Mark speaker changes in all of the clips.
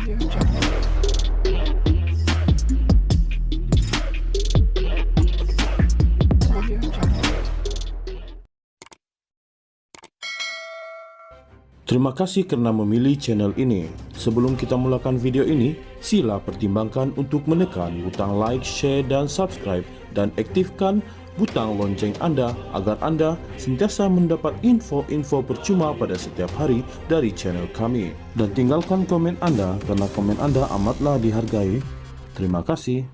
Speaker 1: Terima kasih karena memilih channel ini. Sebelum kita mulakan video ini, sila pertimbangkan untuk menekan butang like, share, dan subscribe, dan aktifkan butang lonceng Anda agar Anda sentiasa mendapat info-info percuma pada setiap hari dari channel kami. Dan tinggalkan komen Anda karena komen Anda amatlah dihargai. Terima kasih.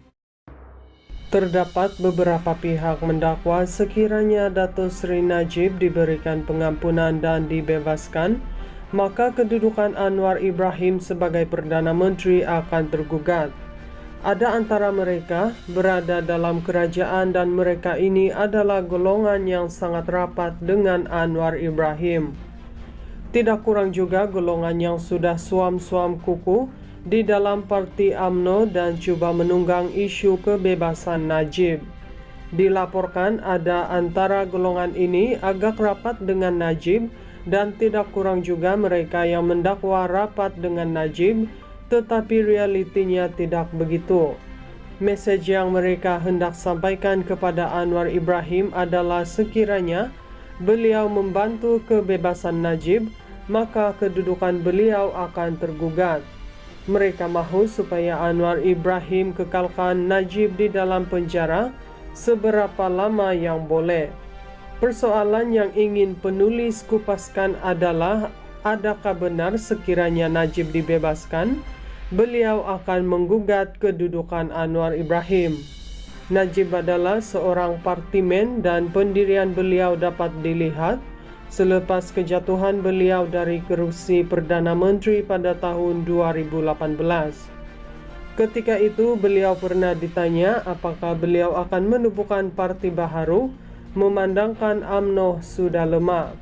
Speaker 2: Terdapat beberapa pihak mendakwa sekiranya Dato Sri Najib diberikan pengampunan dan dibebaskan, maka kedudukan Anwar Ibrahim sebagai Perdana Menteri akan tergugat. Ada antara mereka berada dalam kerajaan dan mereka ini adalah golongan yang sangat rapat dengan Anwar Ibrahim. Tidak kurang juga golongan yang sudah suam-suam kuku di dalam parti UMNO dan cuba menunggang isu kebebasan Najib. Dilaporkan ada antara golongan ini agak rapat dengan Najib dan tidak kurang juga mereka yang mendakwa rapat dengan Najib, tetapi realitinya tidak begitu. Mesej yang mereka hendak sampaikan kepada Anwar Ibrahim adalah sekiranya beliau membantu kebebasan Najib, maka kedudukan beliau akan tergugat. Mereka mahu supaya Anwar Ibrahim kekalkan Najib di dalam penjara seberapa lama yang boleh. Persoalan yang ingin penulis kupaskan adalah, adakah benar sekiranya Najib dibebaskan, beliau akan menggugat kedudukan Anwar Ibrahim. Najib adalah seorang partimen dan pendirian beliau dapat dilihat selepas kejatuhan beliau dari kerusi Perdana Menteri pada tahun 2018. Ketika itu beliau pernah ditanya apakah beliau akan menubuhkan parti baharu, memandangkan UMNO sudah lemah.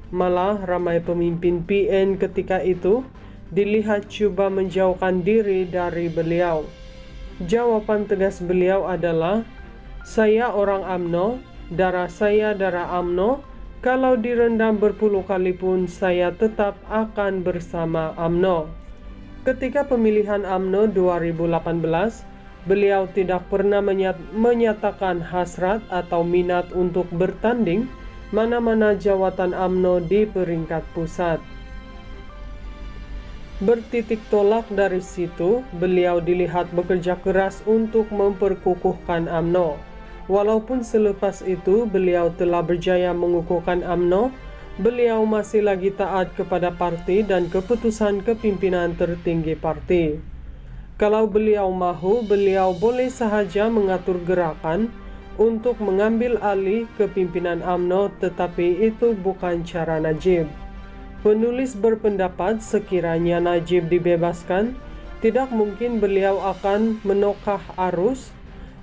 Speaker 2: Malah ramai pemimpin PN ketika itu dilihat cuba menjauhkan diri dari beliau. Jawaban tegas beliau adalah, saya orang UMNO, darah saya darah UMNO, kalau direndam berpuluh kali pun saya tetap akan bersama UMNO. Ketika pemilihan UMNO 2018, beliau tidak pernah menyatakan hasrat atau minat untuk bertanding mana-mana jawatan UMNO di peringkat pusat. Bertitik tolak dari situ, beliau dilihat bekerja keras untuk memperkukuhkan UMNO. Walaupun selepas itu beliau telah berjaya mengukuhkan UMNO, beliau masih lagi taat kepada parti dan keputusan kepimpinan tertinggi parti. Kalau beliau mahu, beliau boleh sahaja mengatur gerakan untuk mengambil alih kepimpinan UMNO, tetapi itu bukan cara Najib. Penulis berpendapat sekiranya Najib dibebaskan, tidak mungkin beliau akan menokah arus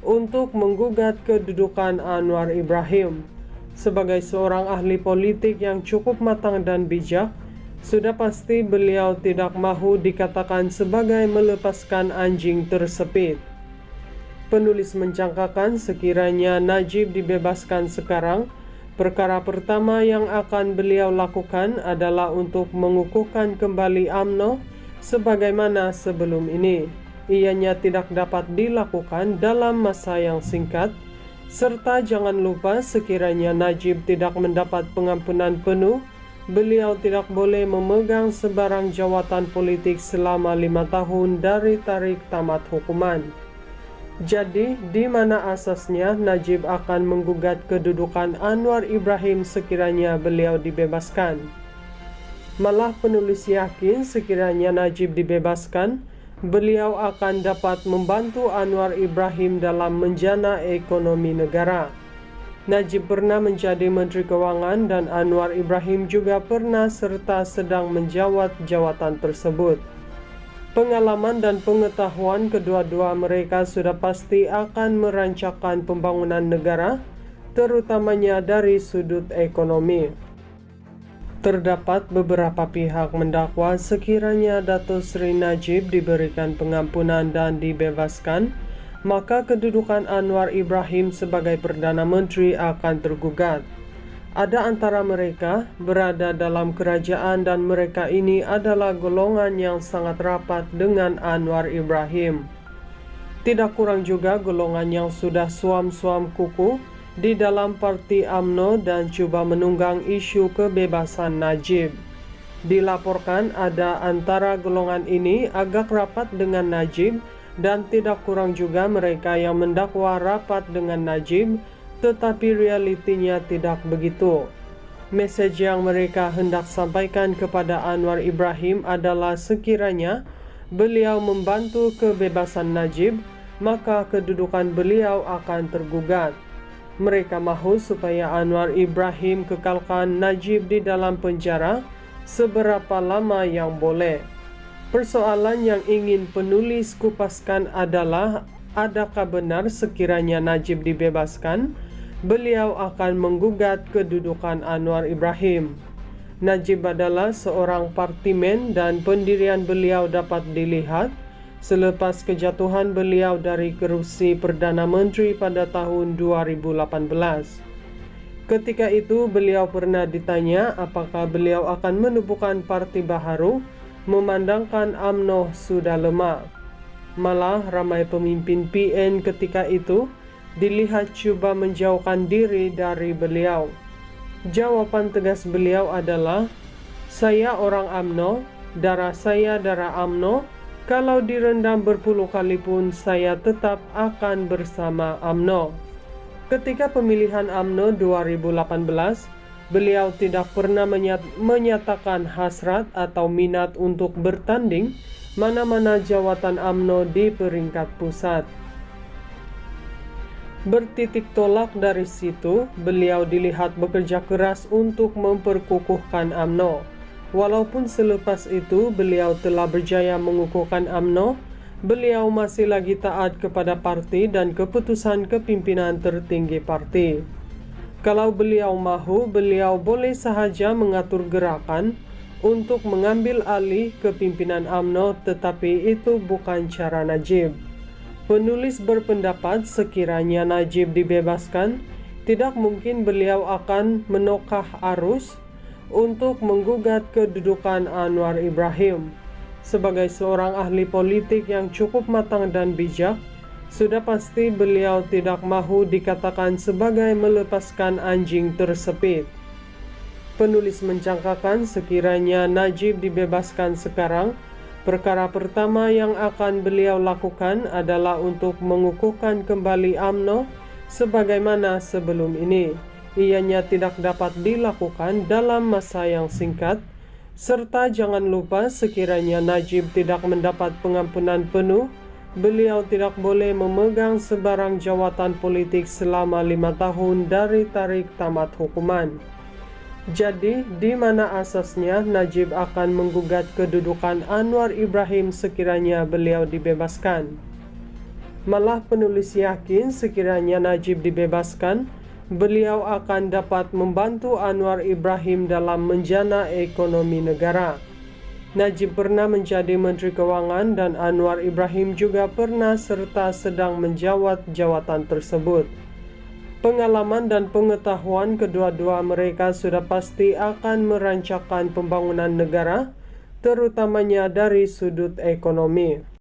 Speaker 2: untuk menggugat kedudukan Anwar Ibrahim. Sebagai seorang ahli politik yang cukup matang dan bijak, sudah pasti beliau tidak mahu dikatakan sebagai melepaskan anjing tersepit. Penulis mencangkakan sekiranya Najib dibebaskan sekarang, perkara pertama yang akan beliau lakukan adalah untuk mengukuhkan kembali UMNO sebagaimana sebelum ini. Ianya tidak dapat dilakukan dalam masa yang singkat, serta jangan lupa sekiranya Najib tidak mendapat pengampunan penuh, beliau tidak boleh memegang sebarang jawatan politik selama 5 tahun dari tarik tamat hukuman. Jadi, di mana asasnya Najib akan menggugat kedudukan Anwar Ibrahim sekiranya beliau dibebaskan? Malah penulis yakin sekiranya Najib dibebaskan, beliau akan dapat membantu Anwar Ibrahim dalam menjana ekonomi negara. Najib pernah menjadi Menteri Keuangan dan Anwar Ibrahim juga pernah serta sedang menjawat jawatan tersebut. Pengalaman dan pengetahuan kedua-dua mereka sudah pasti akan merancangkan pembangunan negara, terutamanya dari sudut ekonomi. Terdapat beberapa pihak mendakwa sekiranya Dato Sri Najib diberikan pengampunan dan dibebaskan, maka kedudukan Anwar Ibrahim sebagai Perdana Menteri akan tergugat. Ada antara mereka berada dalam kerajaan dan mereka ini adalah golongan yang sangat rapat dengan Anwar Ibrahim. Tidak kurang juga golongan yang sudah suam-suam kuku di dalam parti UMNO dan coba menunggang isu kebebasan Najib. Dilaporkan ada antara golongan ini agak rapat dengan Najib dan tidak kurang juga mereka yang mendakwa rapat dengan Najib, tetapi realitinya tidak begitu. Mesej yang mereka hendak sampaikan kepada Anwar Ibrahim adalah sekiranya beliau membantu kebebasan Najib, maka kedudukan beliau akan tergugat. Mereka mahu supaya Anwar Ibrahim kekalkan Najib di dalam penjara seberapa lama yang boleh. Persoalan yang ingin penulis kupaskan adalah, adakah benar sekiranya Najib dibebaskan, beliau akan menggugat kedudukan Anwar Ibrahim. Najib adalah seorang partimen dan pendirian beliau dapat dilihat selepas kejatuhan beliau dari kerusi Perdana Menteri pada tahun 2018. Ketika itu beliau pernah ditanya apakah beliau akan menubuhkan parti baharu memandangkan UMNO sudah lemah. Malah ramai pemimpin PN ketika itu dilihat cuba menjauhkan diri dari beliau. Jawaban tegas beliau adalah, saya orang UMNO, darah saya darah UMNO, kalau direndam berpuluh kali pun saya tetap akan bersama UMNO. Ketika pemilihan UMNO 2018, beliau tidak pernah menyatakan hasrat atau minat untuk bertanding mana-mana jawatan UMNO di peringkat pusat. Bertitik tolak dari situ, beliau dilihat bekerja keras untuk memperkukuhkan UMNO. Walaupun selepas itu beliau telah berjaya mengukuhkan UMNO, beliau masih lagi taat kepada parti dan keputusan kepimpinan tertinggi parti. Kalau beliau mahu, beliau boleh sahaja mengatur gerakan untuk mengambil alih kepimpinan UMNO, tetapi itu bukan cara Najib. Penulis berpendapat sekiranya Najib dibebaskan, tidak mungkin beliau akan menokah arus untuk menggugat kedudukan Anwar Ibrahim. Sebagai seorang ahli politik yang cukup matang dan bijak, sudah pasti beliau tidak mahu dikatakan sebagai melepaskan anjing tersepit. Penulis mencangkakan sekiranya Najib dibebaskan sekarang, perkara pertama yang akan beliau lakukan adalah untuk mengukuhkan kembali UMNO sebagaimana sebelum ini. Ianya tidak dapat dilakukan dalam masa yang singkat, serta jangan lupa sekiranya Najib tidak mendapat pengampunan penuh, beliau tidak boleh memegang sebarang jawatan politik selama 5 tahun dari tarik tamat hukuman. Jadi, di mana asasnya Najib akan menggugat kedudukan Anwar Ibrahim sekiranya beliau dibebaskan? Malah penulis yakin sekiranya Najib dibebaskan, beliau akan dapat membantu Anwar Ibrahim dalam menjana ekonomi negara. Najib pernah menjadi Menteri Keuangan dan Anwar Ibrahim juga pernah serta sedang menjawat jawatan tersebut. Pengalaman dan pengetahuan kedua-dua mereka sudah pasti akan merancangkan pembangunan negara, terutamanya dari sudut ekonomi.